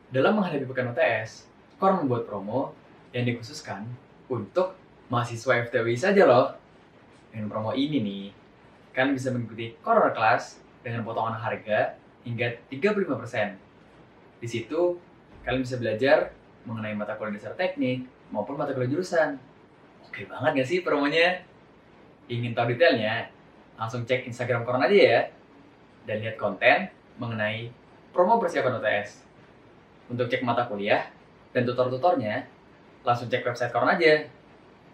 Dalam menghadapi pekan UTS, Core membuat promo yang dikhususkan untuk mahasiswa FTWI saja loh. Dengan promo ini nih, kalian bisa mengikuti Core Class dengan potongan harga hingga 35%. Di situ, kalian bisa belajar mengenai mata kuliah dasar teknik maupun mata kuliah jurusan. Oke banget gak sih promonya? Ingin tahu detailnya? Langsung cek Instagram Core aja ya. Dan lihat konten mengenai promo persiapan UTS. Untuk cek mata kuliah dan tutor-tutornya, langsung cek website Koron aja.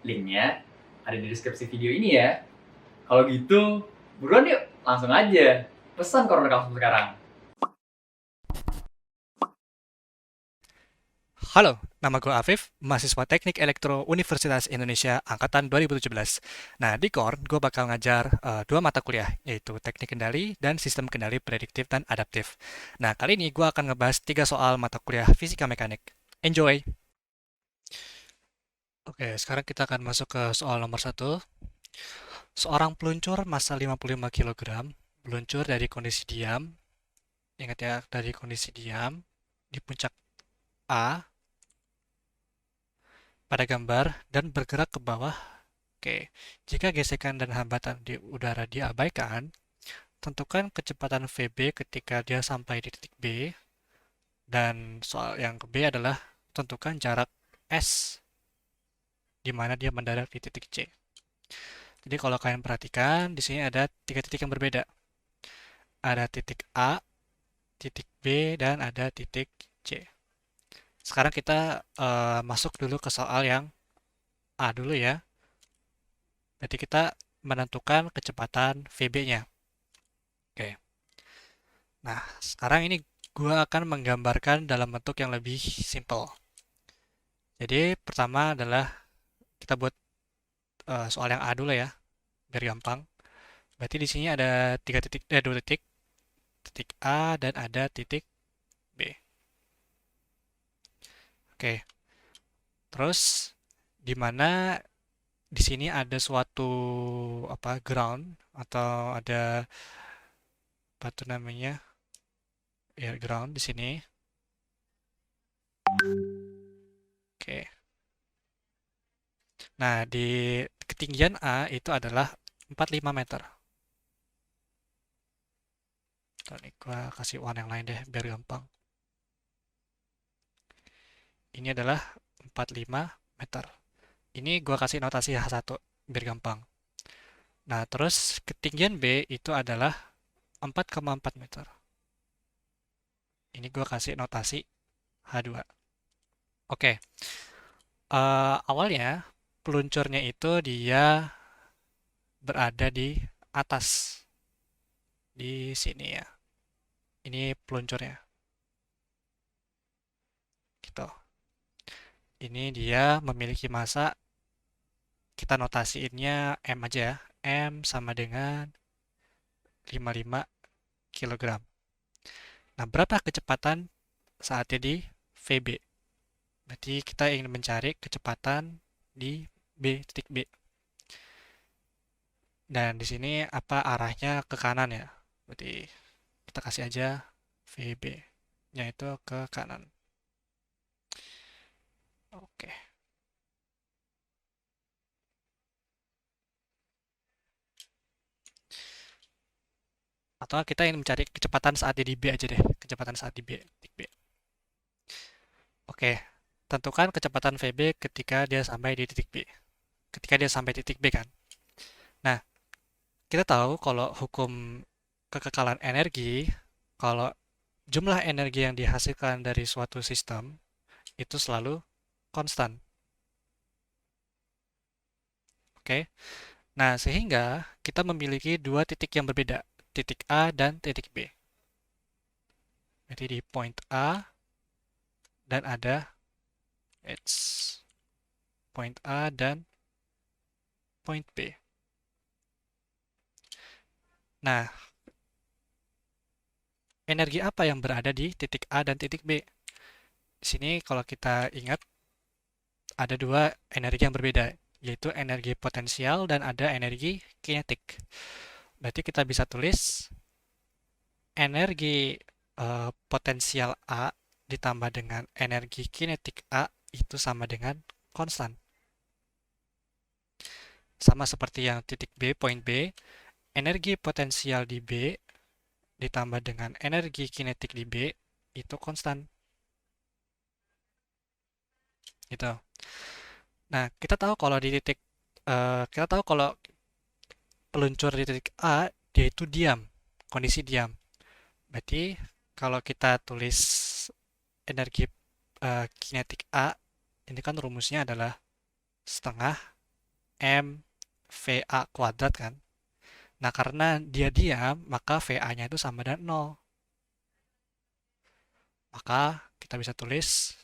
Linknya ada di deskripsi video ini ya. Kalau gitu, buruan yuk, langsung aja. Pesan Koron kamu sekarang. Halo, nama gue Afif, mahasiswa Teknik Elektro Universitas Indonesia Angkatan 2017. Nah, di Core, gue bakal ngajar dua mata kuliah, yaitu Teknik Kendali dan Sistem Kendali Prediktif dan Adaptif. Nah, kali ini gue akan ngebahas 3 soal mata kuliah Fisika Mekanik. Enjoy! Oke, sekarang kita akan masuk ke soal nomor 1. Seorang peluncur massa 55 kg meluncur dari kondisi diam, ingat ya, dari kondisi diam, di puncak A pada gambar dan bergerak ke bawah. Oke, jika gesekan dan hambatan di udara diabaikan, tentukan kecepatan VB ketika dia sampai di titik B, dan soal yang ke B adalah tentukan jarak S di mana dia mendarat di titik C. Jadi kalau kalian perhatikan, di sini ada 3 titik yang berbeda. Ada titik A, titik B, dan ada titik C. Sekarang kita masuk dulu ke soal yang A dulu ya. Berarti kita menentukan kecepatan VB-nya. Oke. Nah, sekarang ini gua akan menggambarkan dalam bentuk yang lebih simple. Jadi, pertama adalah kita buat soal yang A dulu ya, biar gampang. Berarti di sini ada 3 titik, 2 titik, titik A dan ada titik B. Oke, terus di mana di sini ada suatu apa ground atau ada apa tuh namanya ya ground di sini. Oke. Nah, di ketinggian A itu adalah 45 meter. Nih, gua kasih warna yang lain deh, biar gampang. Ini adalah 45 meter. Ini gua kasih notasi H1, biar gampang. Nah, terus ketinggian B itu adalah 4,4 meter. Ini gua kasih notasi H2. Oke, awalnya peluncurnya itu dia berada di atas, di sini ya. Ini peluncurnya, gitu. Ini dia memiliki massa, kita notasiinnya M aja ya. M sama dengan 55 kilogram. Nah, berapa kecepatan saat ini VB? Berarti kita ingin mencari kecepatan di B, titik B. Dan di sini apa arahnya ke kanan ya? Berarti kita kasih aja VB-nya itu ke kanan. Oke. Atau kita ingin mencari kecepatan saat di B aja deh. Kecepatan saat di B, titik B. Oke. Tentukan kecepatan VB ketika dia sampai di titik B. Ketika dia sampai titik B kan. Nah, kita tahu kalau hukum kekekalan energi, kalau jumlah energi yang dihasilkan dari suatu sistem itu selalu konstan. Oke. Nah, sehingga kita memiliki dua titik yang berbeda, titik A dan titik B. Jadi di point A dan ada point A dan point B. Nah, energi apa yang berada di titik A dan titik B? Di sini kalau kita ingat ada dua energi yang berbeda, yaitu energi potensial dan ada energi kinetik. Berarti kita bisa tulis energi potensial A ditambah dengan energi kinetik A itu sama dengan konstan. Sama seperti yang titik B, poin B, energi potensial di B ditambah dengan energi kinetik di B itu konstan. Gitu. Nah, kita tahu kalau peluncur di titik A dia itu diam, kondisi diam. Berarti kalau kita tulis energi kinetik A, ini kan rumusnya adalah setengah M VA kuadrat kan. Nah, karena dia diam, maka VA-nya itu sama dengan 0. Maka kita bisa tulis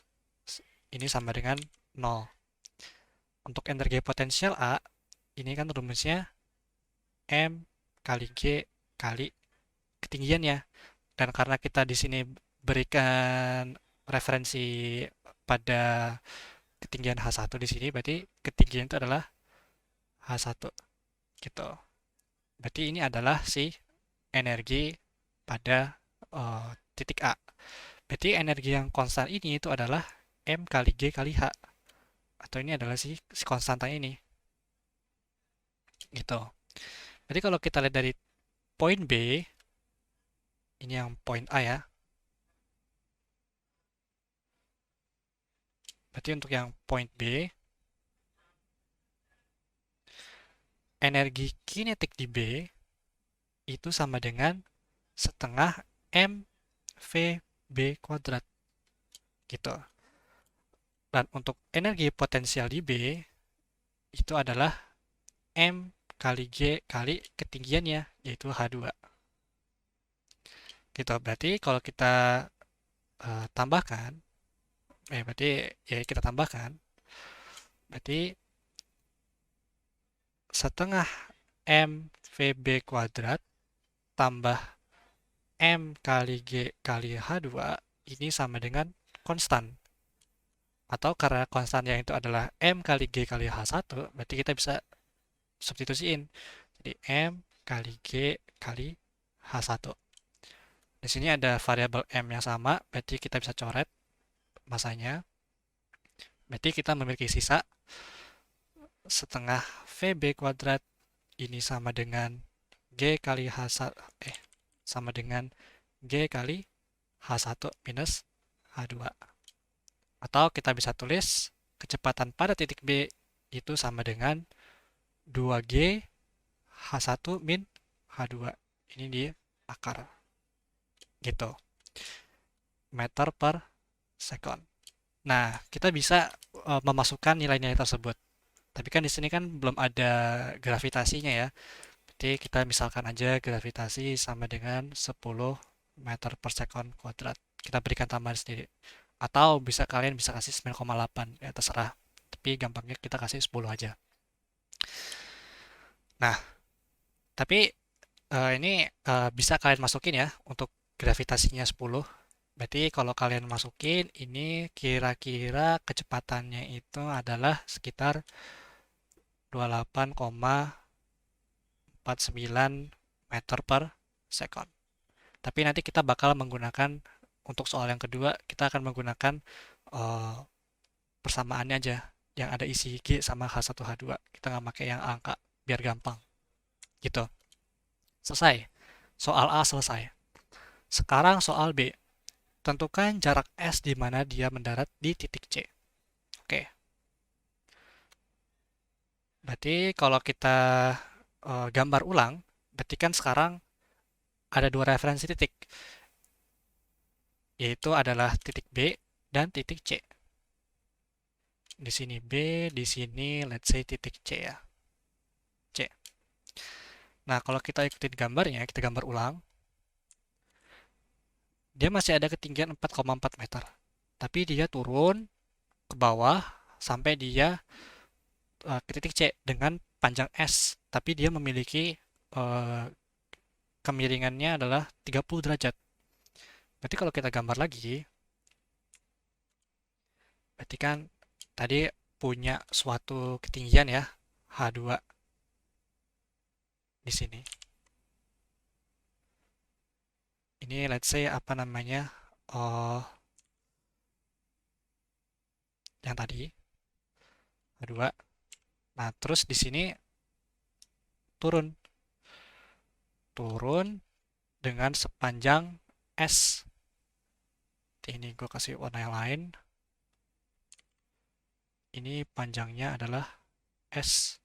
ini sama dengan 0. Untuk energi potensial A, ini kan rumusnya M kali G kali ketinggiannya. Dan karena kita di sini berikan referensi pada ketinggian H1 di sini, berarti ketinggian itu adalah H1 gitu. Berarti ini adalah si energi pada titik A. Berarti energi yang konstan ini itu adalah M kali G kali H. Atau ini adalah si konstanta ini. Gitu. Jadi kalau kita lihat dari poin B, ini yang poin A ya. Berarti untuk yang poin B, energi kinetik di B itu sama dengan setengah M V B kuadrat. Gitu. Dan untuk energi potensial di B itu adalah M kali G kali ketinggiannya, yaitu H2. Gitu. Berarti kalau kita tambahkan, berarti ya kita tambahkan, berarti setengah M VB kuadrat tambah M kali G kali H2 ini sama dengan konstan. Atau karena konstannya itu adalah M kali G kali H1, berarti kita bisa substitusiin. Jadi M kali G kali H1. Di sini ada variabel M yang sama, berarti kita bisa coret masanya. Berarti kita memiliki sisa setengah VB kuadrat ini sama dengan G kali H1, sama dengan G kali H1 minus H2. Atau kita bisa tulis kecepatan pada titik B itu sama dengan 2G H1 min H2. Ini di akar. Gitu. Meter per second. Nah, kita bisa memasukkan nilai-nilai tersebut. Tapi kan di sini kan belum ada gravitasinya ya. Jadi kita misalkan aja gravitasi sama dengan 10 meter per second kuadrat. Kita berikan tambahan sendiri. Atau kalian bisa kasih 9,8, ya terserah. Tapi gampangnya kita kasih 10 aja. Nah, tapi ini bisa kalian masukin ya untuk gravitasinya 10. Berarti kalau kalian masukin ini kira-kira kecepatannya itu adalah sekitar 28,49 meter per second. Tapi nanti kita bakal menggunakan untuk soal yang kedua kita akan menggunakan uh, persamaannya aja yang ada isi G sama H1H2. Kita nggak pakai yang angka biar gampang. Gitu. Selesai. Soal A selesai. Sekarang soal B. Tentukan jarak S di mana dia mendarat di titik C. Oke. Berarti kalau kita gambar ulang, berarti kan sekarang ada dua referensi titik, yaitu adalah titik B dan titik C. Di sini B, di sini let's say titik C ya. C. Nah, kalau kita ikutin gambarnya, kita gambar ulang, dia masih ada ketinggian 4,4 meter. Tapi dia turun ke bawah sampai dia ke titik C dengan panjang S. Tapi dia memiliki kemiringannya adalah 30 derajat. Berarti kalau kita gambar lagi, berarti kan tadi punya suatu ketinggian ya, H2 di sini. Ini let's say apa namanya? yang tadi H2. Nah, terus di sini turun turun dengan sepanjang S. Ini gue kasih warna yang lain. Ini panjangnya adalah S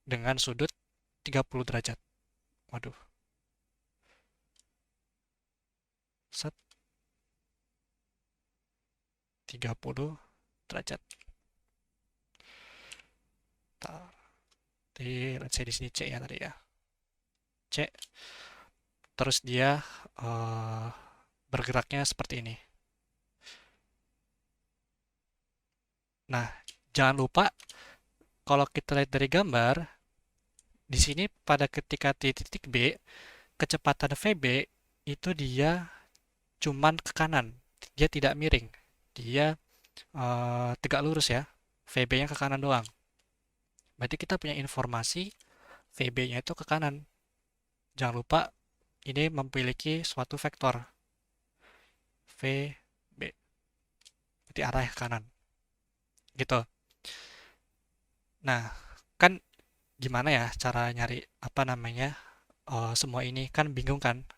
dengan sudut 30 derajat. Waduh. Set 30 derajat. Let's say di sini C ya tadi ya. C. Terus dia bergeraknya seperti ini. Nah, jangan lupa kalau kita lihat dari gambar, di sini pada ketika di titik B, kecepatan VB itu dia cuman ke kanan, dia tidak miring, dia tegak lurus ya, VB-nya ke kanan doang. Berarti kita punya informasi VB-nya itu ke kanan. Jangan lupa ini memiliki suatu vektor VB, berarti arah ke kanan, gitu. Nah, kan gimana ya cara nyari apa namanya semua ini kan bingung kan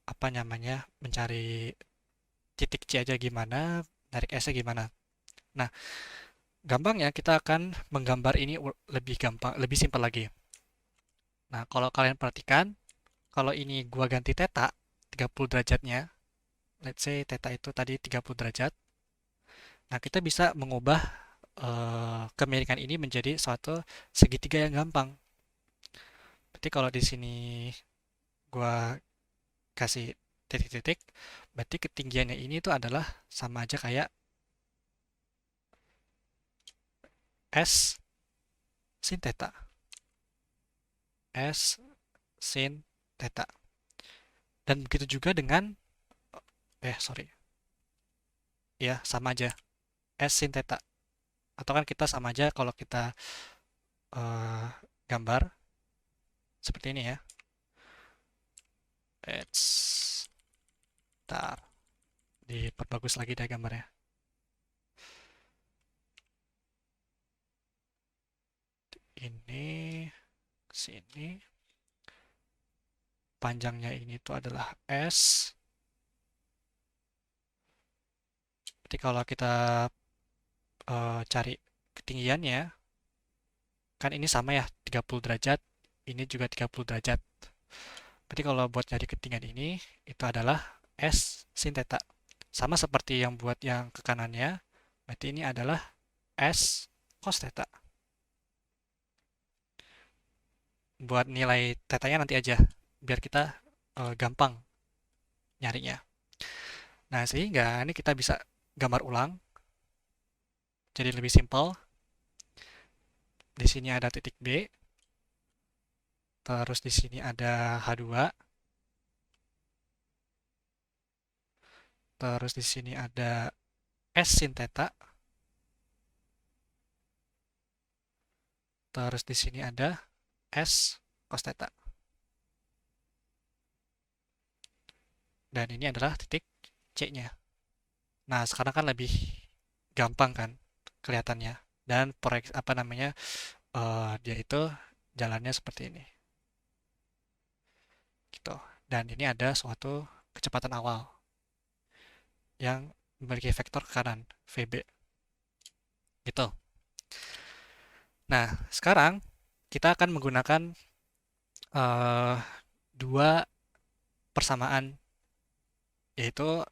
apa namanya mencari titik C aja gimana, narik S-nya gimana. Nah, gampangnya kita akan menggambar ini lebih gampang, lebih simpel lagi. Nah, kalau kalian perhatikan, kalau ini gua ganti theta 30 derajatnya, let's say theta itu tadi 30 derajat. Nah, kita bisa mengubah kemiringan ini menjadi suatu segitiga yang gampang. Berarti kalau di sini gua kasih titik-titik, berarti ketinggiannya ini tuh adalah sama aja kayak S sin theta. S sin theta. Dan begitu juga dengan, sorry, ya sama aja, S sin theta. Atau kan kita sama aja kalau kita gambar seperti ini ya. Ntar diperbagus lagi deh gambarnya. Ini sini panjangnya ini tuh adalah S. Berarti kalau kita cari ketinggiannya, kan ini sama ya 30 derajat, ini juga 30 derajat. Berarti kalau buat cari ketinggian ini, itu adalah S sin theta. Sama seperti yang buat yang ke kanannya, berarti ini adalah S cos theta. Buat nilai tetanya nanti aja, biar kita gampang nyarinya. Nah, sehingga ini kita bisa gambar ulang, jadi lebih simpel. Di sini ada titik B, terus di sini ada H2, terus di sini ada S sin theta, terus di sini ada S cos theta. Dan ini adalah titik C-nya. Nah, sekarang kan lebih gampang kan kelihatannya. Dan proyek apa namanya dia itu jalannya seperti ini. Gitu. Dan ini ada suatu kecepatan awal yang memiliki vektor ke kanan, VB. Gitu. Nah, sekarang kita akan menggunakan dua persamaan, yaitu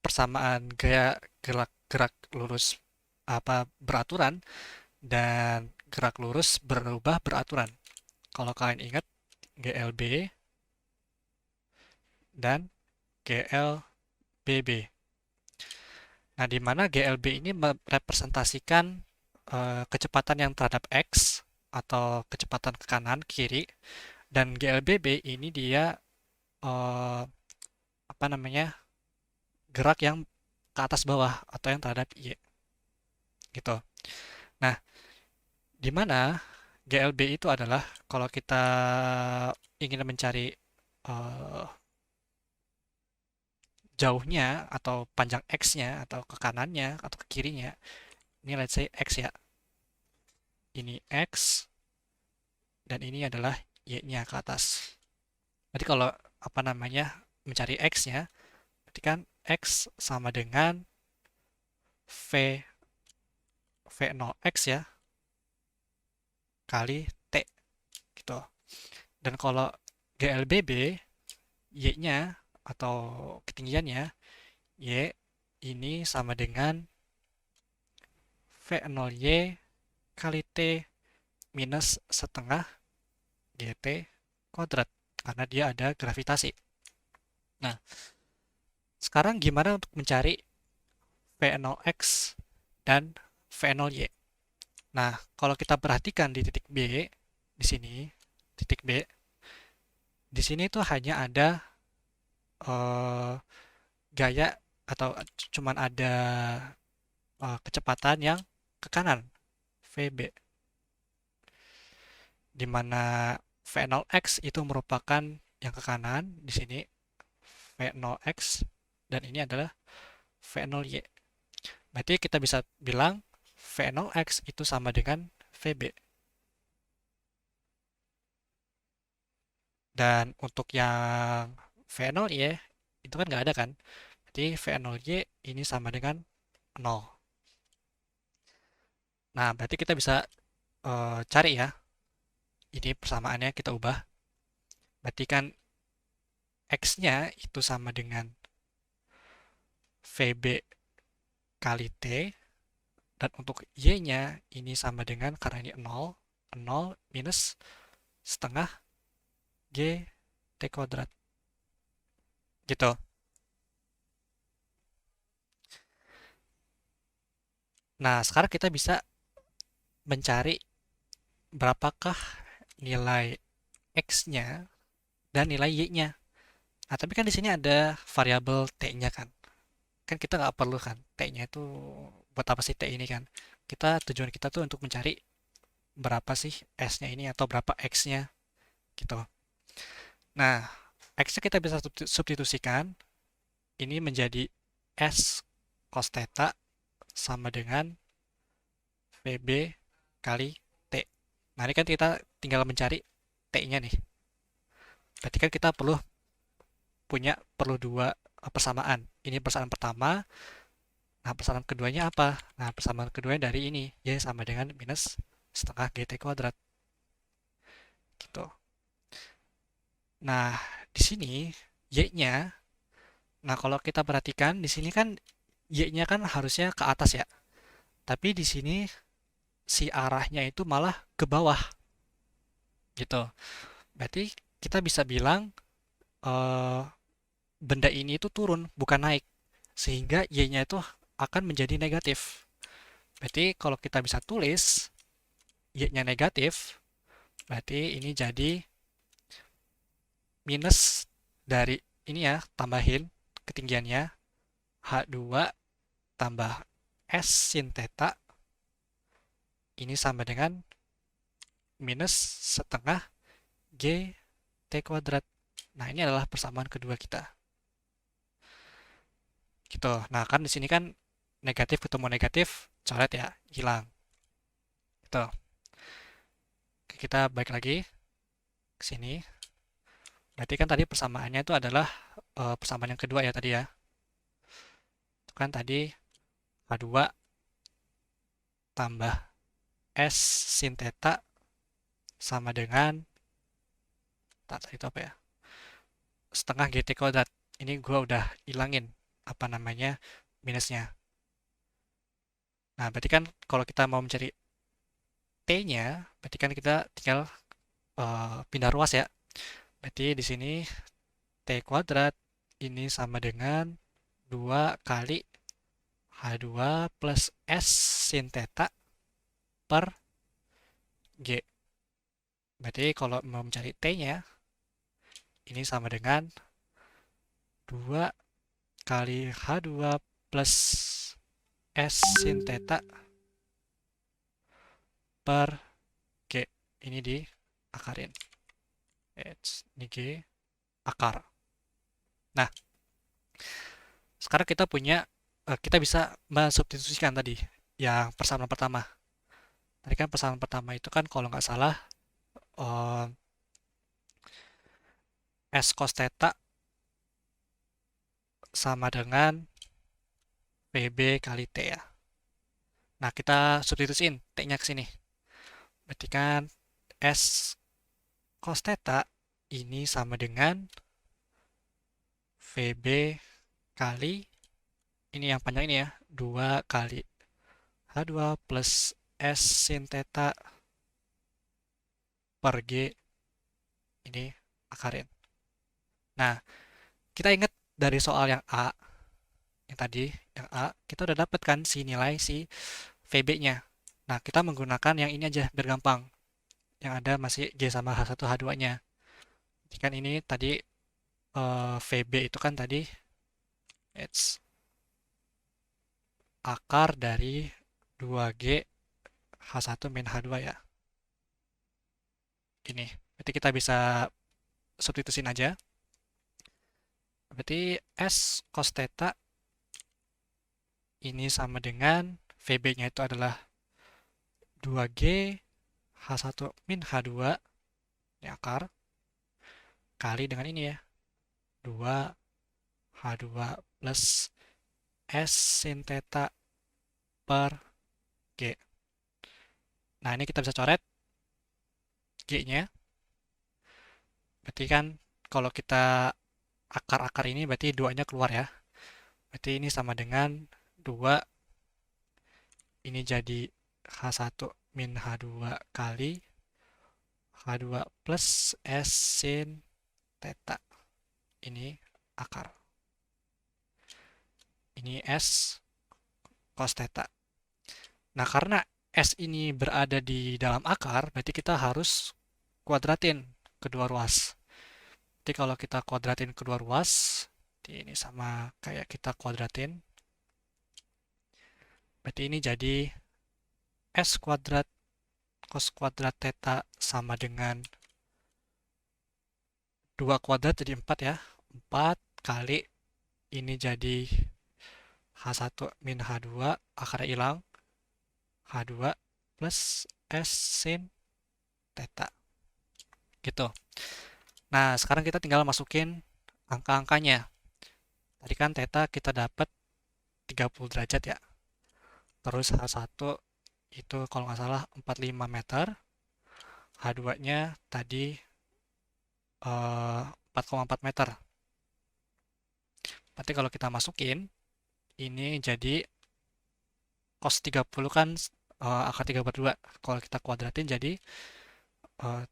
persamaan gaya gerak lurus apa beraturan dan gerak lurus berubah beraturan. Kalau kalian ingat GLB dan GLBB. Nah, di mana GLB ini merepresentasikan kecepatan yang terhadap X atau kecepatan ke kanan, kiri, dan GLBB ini dia apa namanya gerak yang ke atas bawah atau yang terhadap Y. Gitu. Nah, di mana GLB itu adalah kalau kita ingin mencari jauhnya atau panjang X-nya atau ke kanannya atau ke kirinya. Ini let's say X ya. Ini X dan ini adalah Y-nya ke atas. Berarti kalau apa namanya mencari X-nya, berarti kan X sama dengan V V0X ya kali T gitu. Dan kalau GLBB Y-nya atau ketinggiannya Y ini sama dengan V0Y kali T minus setengah GT kuadrat karena dia ada gravitasi. Nah, sekarang gimana untuk mencari V0X dan V0Y? Nah, kalau kita perhatikan di titik B, di sini, titik B, di sini tuh hanya ada eh, gaya atau cuman ada kecepatan yang ke kanan, VB, di mana V0X itu merupakan yang ke kanan, di sini V0X, dan ini adalah V0Y. Berarti kita bisa bilang V0X itu sama dengan VB. Dan untuk yang V0Y itu kan nggak ada kan? Berarti V0Y ini sama dengan 0. Nah, berarti kita bisa cari ya. Ini persamaannya kita ubah. Berarti kan X-nya itu sama dengan VB kali T. Dan untuk Y-nya ini sama dengan, karena ini 0, 0 minus setengah G T kuadrat. Gitu. Nah, sekarang kita bisa mencari berapakah nilai X-nya dan nilai Y-nya. Nah, tapi kan di sini ada variabel T-nya kan. Kan kita nggak perlu kan T-nya itu buat apa sih T ini kan. Tujuan kita tuh untuk mencari berapa sih S-nya ini atau berapa X-nya gitu. Nah, X-nya kita bisa substitusikan. Ini menjadi S cos theta sama dengan VB kali T. Nah, ini kan kita tinggal mencari T-nya nih. Berarti kan kita perlu dua persamaan. Ini persamaan pertama. Nah, persamaan keduanya apa? Nah, persamaan keduanya dari ini. Y sama dengan minus setengah GT kuadrat. Gitu. Nah, di sini Y-nya, nah kalau kita perhatikan di sini kan Y-nya kan harusnya ke atas ya. Tapi di sini si arahnya itu malah ke bawah. Gitu. Berarti kita bisa bilang eh, benda ini itu turun, bukan naik. Sehingga Y-nya itu akan menjadi negatif. Berarti kalau kita bisa tulis Y-nya negatif, berarti ini jadi minus dari ini ya, tambahin ketinggiannya H2 tambah S sin theta ini sama dengan minus setengah G T kuadrat. Nah, ini adalah persamaan kedua kita. Gitu. Nah, kan di sini kan negatif ketemu negatif, coret ya, hilang. Gitu. Oke, kita balik lagi ke sini. Berarti kan tadi persamaannya itu adalah persamaan yang kedua ya tadi ya. Itu kan tadi H2 tambah S sin theta sama dengan tadi itu apa ya? Setengah GT kuadrat. Ini gua udah ilangin apa namanya minusnya. Nah, berarti kan kalau kita mau mencari T-nya, berarti kan kita tinggal pindah ruas ya. Berarti di sini T kuadrat ini sama dengan 2 kali H2 plus S sin theta per G. Berarti kalau mau mencari T-nya, ini sama dengan 2 kali H2 plus S sin theta per G. Ini diakarin. Ini G akar. Nah, Sekarang kita bisa mensubstitusikan tadi yang persamaan pertama. Tadi kan persamaan pertama itu kan kalau nggak salah eh, S cos theta sama dengan PB kali T ya. Nah, kita substitusiin T-nya ke sini. Berarti kan S cos theta ini sama dengan VB kali, ini yang panjang ini ya, 2 kali H2 plus S sin theta per G, ini akarin. Nah, kita ingat dari soal yang A, yang tadi, yang A, kita udah dapet kan si VB-nya. Nah, kita menggunakan yang ini aja biar gampang. Yang ada masih G sama H1 H2-nya. Jadi kan ini tadi VB itu kan tadi it's akar dari 2G H1 min H2 ya. Ini. Berarti kita bisa substitusin aja. Berarti S cos theta ini sama dengan VB-nya itu adalah 2G H1 min H2, ini akar, kali dengan ini ya, 2 H2 plus S sin theta per G. Nah, ini kita bisa coret G-nya. Berarti kan kalau kita akar-akar ini berarti 2-nya keluar ya. Berarti ini sama dengan 2, ini jadi H1 min H2 kali H2 plus S sin theta. Ini akar. Ini S cos theta. Nah, karena S ini berada di dalam akar, berarti kita harus kuadratin kedua ruas. Jadi kalau kita kuadratin kedua ruas, ini sama kayak kita kuadratin. Berarti ini jadi S kuadrat cos kuadrat theta sama dengan 2 kuadrat jadi 4 ya. 4 kali ini jadi H1 min H2, akarnya hilang. H2 plus S sin theta. Gitu. Nah, sekarang kita tinggal masukin angka-angkanya. Tadi kan theta kita dapat 30 derajat ya. Terus H1 itu kalau nggak salah 45 meter. H2-nya tadi 4,4 meter. Berarti kalau kita masukin, ini jadi cos 30 kan akar 3 per 2. Kalau kita kuadratin jadi 3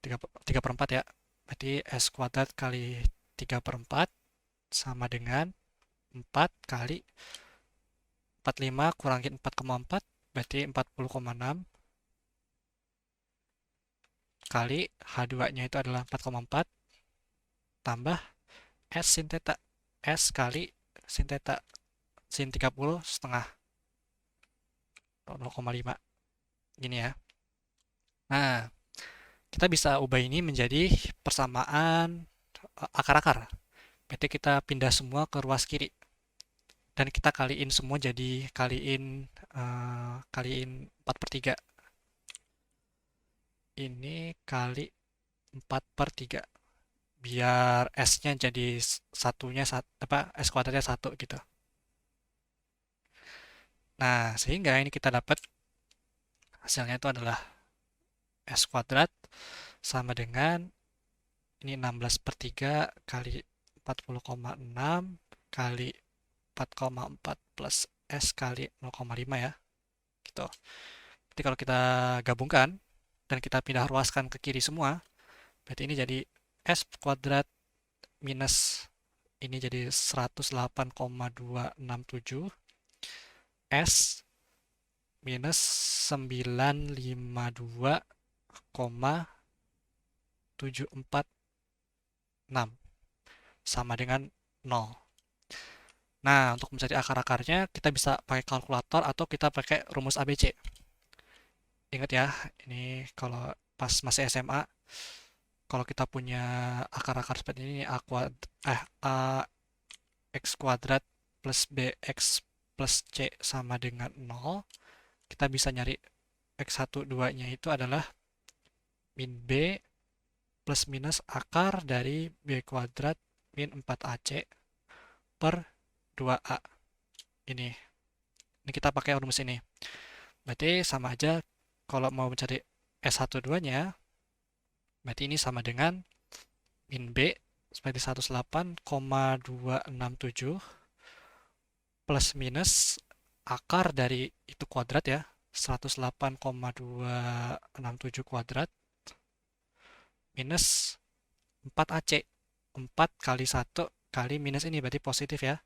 per 4 ya. Berarti S kuadrat kali 3 per 4 sama dengan 4 kali 45 kurangin 4,4 berarti 40,6 kali H2-nya itu adalah 4,4 tambah S sin theta. S kali sin theta sin 30 setengah 0,5 gini ya. Nah, kita bisa ubah ini menjadi persamaan akar-akar. Berarti kita pindah semua ke ruas kiri. Dan kita kaliin semua jadi kaliin 4 per 3. Ini kali 4 per 3. Biar S-nya jadi S kuadratnya 1 gitu. Nah, sehingga ini kita dapat hasilnya itu adalah S kuadrat sama dengan ini 16 per 3 kali 40,6 kali 4,4 plus S kali 0,5 ya. Gitu. Jadi kalau kita gabungkan dan kita pindah ruaskan ke kiri semua, berarti ini jadi S kuadrat minus ini jadi 108,267 S minus 952,746 sama dengan 0. Nah, untuk mencari akar-akarnya kita bisa pakai kalkulator atau kita pakai rumus ABC. Ingat ya, ini kalau pas masih SMA, kalau kita punya akar-akar seperti ini A X kuadrat plus bx plus c sama dengan 0, kita bisa nyari x1, 2-nya itu adalah min b plus minus akar dari b kuadrat min 4ac per 2a. Ini kita pakai rumus ini. Berarti sama aja kalau mau mencari S1 2-nya, berarti ini sama dengan min B seperti 108,267 plus minus akar dari itu kuadrat ya, 108,267 kuadrat minus 4AC. 4 kali 1 kali minus ini berarti positif ya.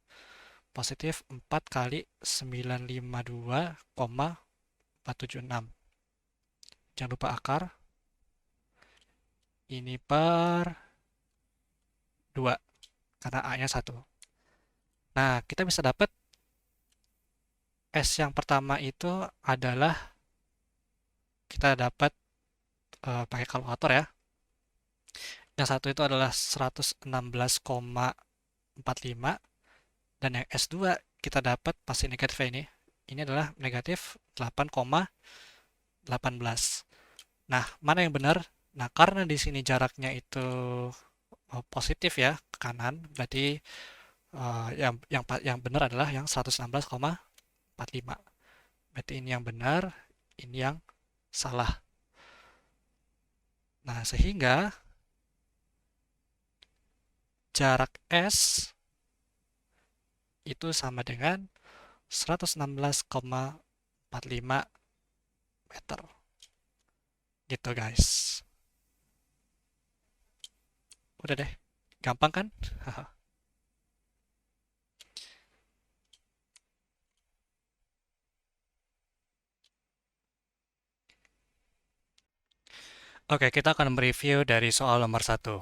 Positif 4 kali 952,476. Jangan lupa akar. Ini per 2 karena A-nya 1. Nah, kita bisa dapat S yang pertama itu adalah kita dapat pakai kalkulator ya. Yang satu itu adalah 116,45 dan yang S2 kita dapat pasti negatif ini. Ini adalah negatif 8,18. Nah, mana yang benar? Nah, karena di sini jaraknya itu positif ya ke kanan, berarti yang benar adalah yang 116,45. Berarti ini yang benar, ini yang salah. Nah, sehingga jarak S itu sama dengan 116,45 meter. Gitu guys. Udah deh, gampang kan? Oke, kita akan mereview dari soal nomor 1.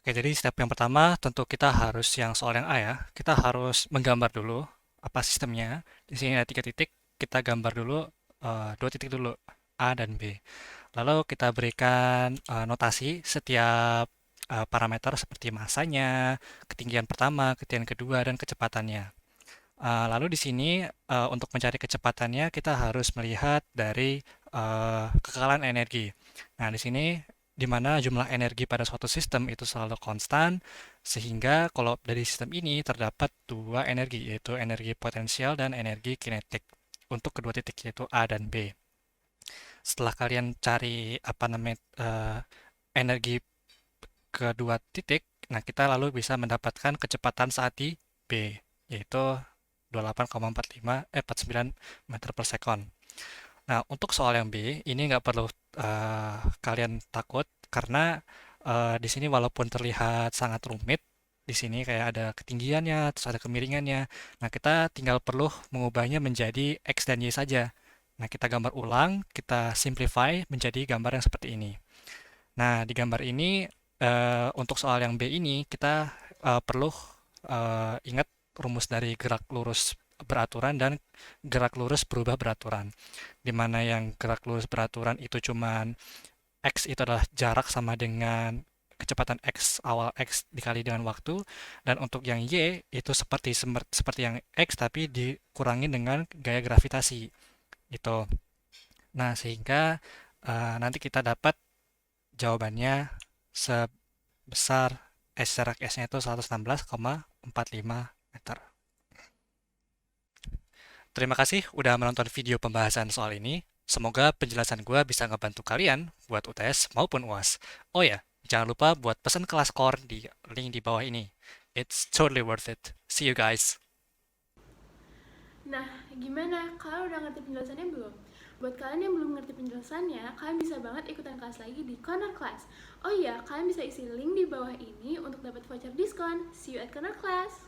Oke, jadi step yang pertama tentu kita harus yang soal yang A ya. Kita harus menggambar dulu apa sistemnya. Di sini ada 3 titik, kita gambar dulu 2 titik dulu, A dan B. Lalu kita berikan notasi setiap parameter seperti masanya, ketinggian pertama, ketinggian kedua, dan kecepatannya. Lalu di sini untuk mencari kecepatannya kita harus melihat dari kekekalan energi. Nah, di sini di mana jumlah energi pada suatu sistem itu selalu konstan, sehingga kalau dari sistem ini terdapat dua energi, yaitu energi potensial dan energi kinetik untuk kedua titik, yaitu A dan B. Setelah kalian cari apa namanya energi kedua titik, nah kita lalu bisa mendapatkan kecepatan saat di B, yaitu 49 meter per second. Nah, untuk soal yang B, ini nggak perlu kalian takut, karena di sini walaupun terlihat sangat rumit, di sini kayak ada ketinggiannya, terus ada kemiringannya. Nah, kita tinggal perlu mengubahnya menjadi X dan Y saja. Nah, kita gambar ulang, kita simplify menjadi gambar yang seperti ini. Nah, di gambar ini, untuk soal yang B ini, kita perlu ingat rumus dari gerak lurus beraturan dan gerak lurus berubah beraturan. Di mana yang gerak lurus beraturan itu cuman X itu adalah jarak sama dengan kecepatan X awal X dikali dengan waktu, dan untuk yang Y itu seperti yang X tapi dikurangi dengan gaya gravitasi gitu. Nah, sehingga nanti kita dapat jawabannya sebesar jarak S-nya itu 116,45 meter. Terima kasih udah menonton video pembahasan soal ini. Semoga penjelasan gue bisa ngebantu kalian buat UTS maupun UAS. Oh ya, jangan lupa buat pesan kelas core di link di bawah ini. It's totally worth it. See you guys. Nah, gimana? Kalian udah ngerti penjelasannya belum? Buat kalian yang belum ngerti penjelasannya, kalian bisa banget ikutan kelas lagi di Corner Class. Oh iya, kalian bisa isi link di bawah ini untuk dapat voucher diskon. See you at Corner Class!